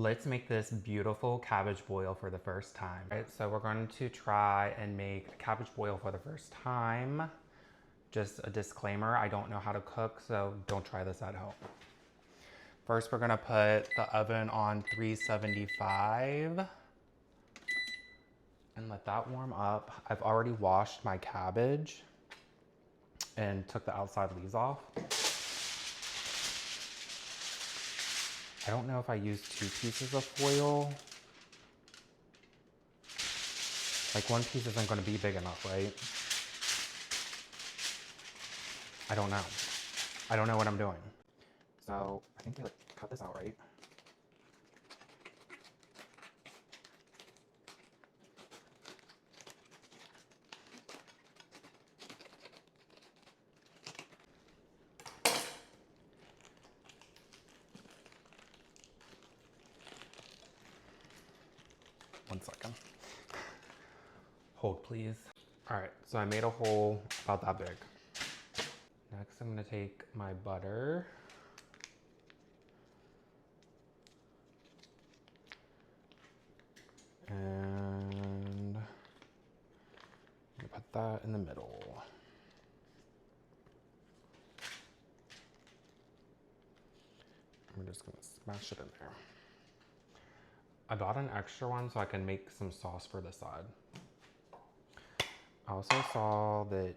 Let's make this beautiful cabbage boil for the first time. All right, so we're going to try and make a cabbage boil for the first time. Just a disclaimer, I don't know how to cook, so don't try this at home. First, we're gonna put the oven on 375 and let that warm up. I've already washed my cabbage and took the outside leaves off. I don't know if I used 2 pieces of foil. Like 1 piece isn't gonna be big enough, right? I don't know. I don't know what I'm doing. So I think they like cut this out, right? One second. Hold, please. All right, so I made a hole about that big. Next, I'm gonna take my butter. And I'm gonna put that in the middle. I'm just gonna smash it in there. I bought an extra one so I can make some sauce for the side. I also saw that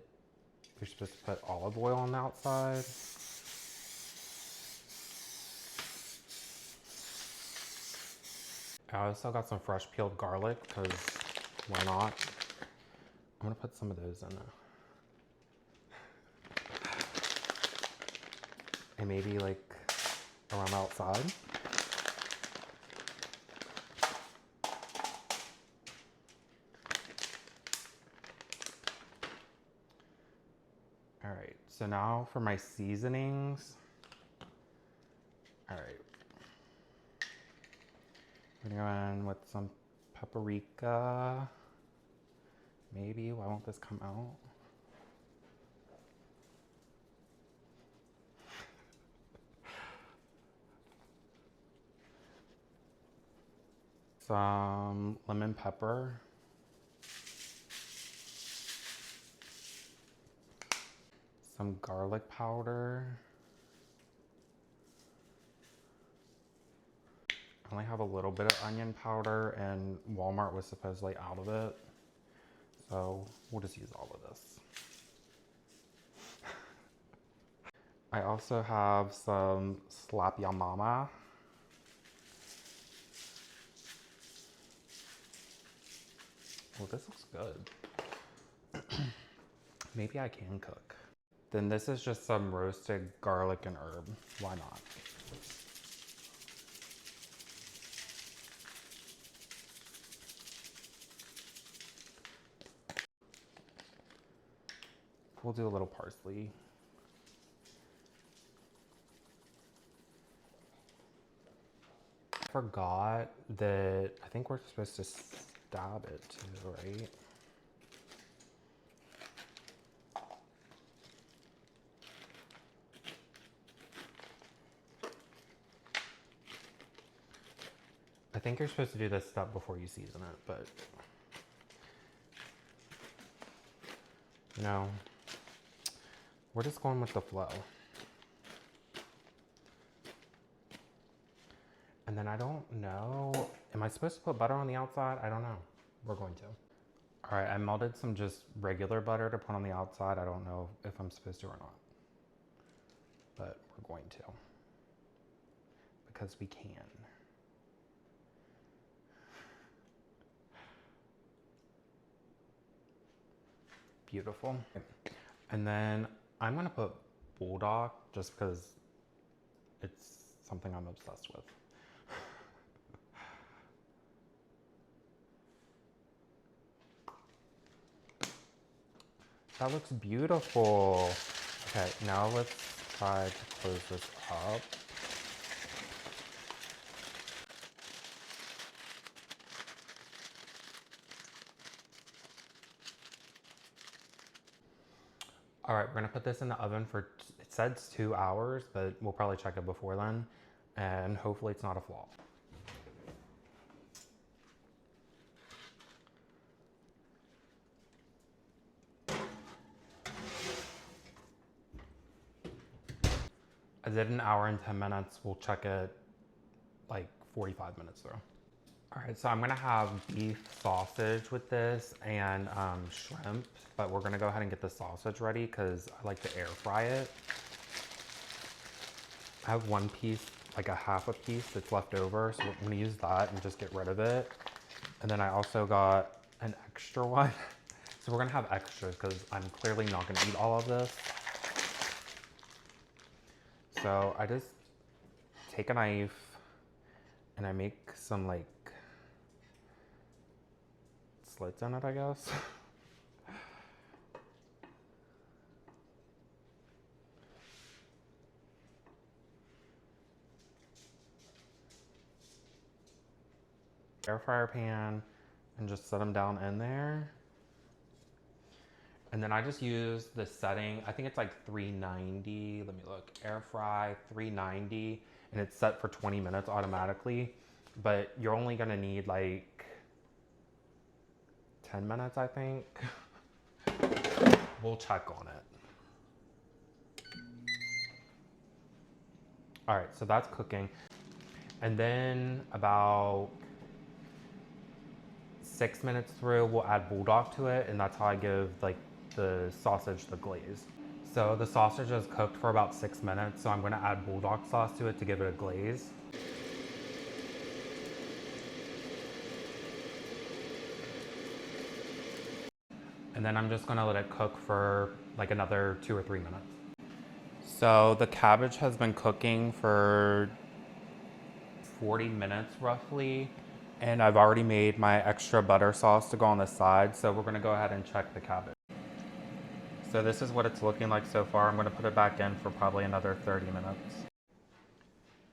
you're supposed to put olive oil on the outside. I also got some fresh peeled garlic because why not? I'm gonna put some of those in there. And maybe like around the outside. All right, so now for my seasonings. All right. We're gonna go in with some paprika. Maybe, why won't this come out? Some lemon pepper. Some garlic powder. I only have a little bit of onion powder and Walmart was supposedly out of it. So we'll just use all of this. I also have some Slap Ya Mama. Well, this looks good. Maybe I can cook. Then this is just some roasted garlic and herb. Why not? We'll do a little parsley. I forgot that I think we're supposed to stab it too, right? I think you're supposed to do this step before you season it, but you know, we're just going with the flow. And then I don't know, am I supposed to put butter on the outside? I don't know. We're going to. All right, I melted some just regular butter to put on the outside. I don't know if I'm supposed to or not, but we're going to because we can. Beautiful. And then I'm gonna put bulldog just because it's something I'm obsessed with. That looks beautiful. Okay, now let's try to close this up. All right, we're gonna put this in the oven for, it says 2 hours, but we'll probably check it before then. And hopefully it's not a flop. I did an hour and 10 minutes. We'll check it like 45 minutes through. All right, so I'm gonna have beef sausage with this and shrimp, but we're gonna go ahead and get the sausage ready because I like to air fry it. I have one piece, like a half a piece that's left over, so I'm gonna use that and just get rid of it. And then I also got an extra one. So we're gonna have extras because I'm clearly not gonna eat all of this. So I just take a knife and I make some like slits in it, I guess. Air fryer pan and just set them down in there. And then I just use the setting, I think it's like 390, let me look, air fry 390, and it's set for 20 minutes automatically, but you're only gonna need like 10 minutes, I think. We'll check on it. All right, so that's cooking. And then about 6 minutes through, we'll add bulldog to it, and that's how I give like the sausage the glaze. So the sausage is cooked for about 6 minutes, so I'm gonna add bulldog sauce to it to give it a glaze. And then I'm just gonna let it cook for like another 2 or 3 minutes. So the cabbage has been cooking for 40 minutes roughly, and I've already made my extra butter sauce to go on the side, so we're gonna go ahead and check the cabbage. So this is what it's looking like so far. I'm gonna put it back in for probably another 30 minutes.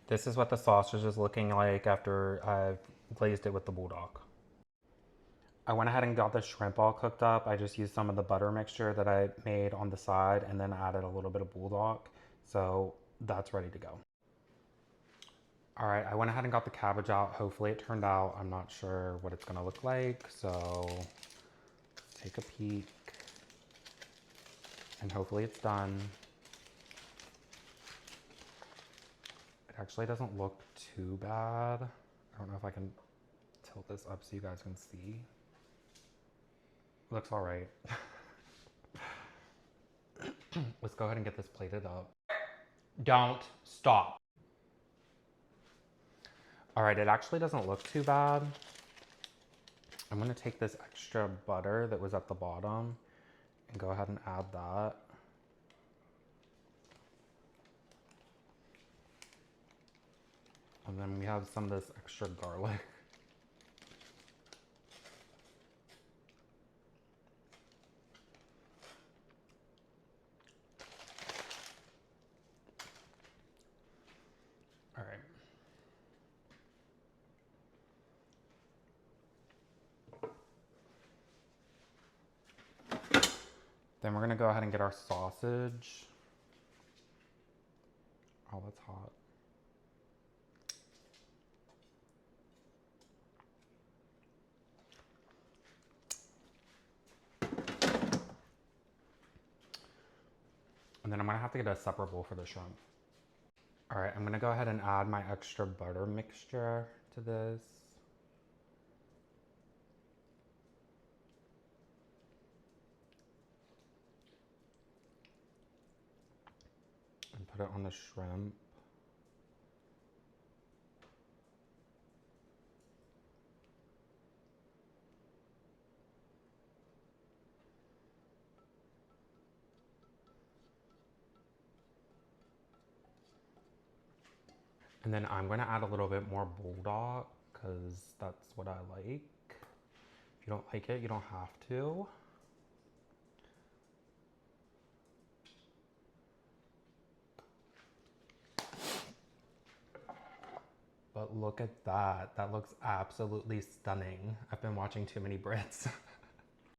This is what the sausage is looking like after I've glazed it with the bulldog. I went ahead and got the shrimp all cooked up. I just used some of the butter mixture that I made on the side and then added a little bit of bulldog. So that's ready to go. All right, I went ahead and got the cabbage out. Hopefully it turned out. I'm not sure what it's gonna look like. So let's take a peek and hopefully it's done. It actually doesn't look too bad. I don't know if I can tilt this up so you guys can see. Looks all right. Let's go ahead and get this plated up. Don't stop. All right, it actually doesn't look too bad. I'm gonna take this extra butter that was at the bottom and go ahead and add that. And then we have some of this extra garlic. All right. Then we're gonna go ahead and get our sausage. Oh, that's hot. And then I'm gonna have to get a separate bowl for the shrimp. All right, I'm gonna go ahead and add my extra butter mixture to this. And put it on the shrimp. And then I'm gonna add a little bit more bulldog because that's what I like. If you don't like it, you don't have to. But look at that. That looks absolutely stunning. I've been watching too many Brits.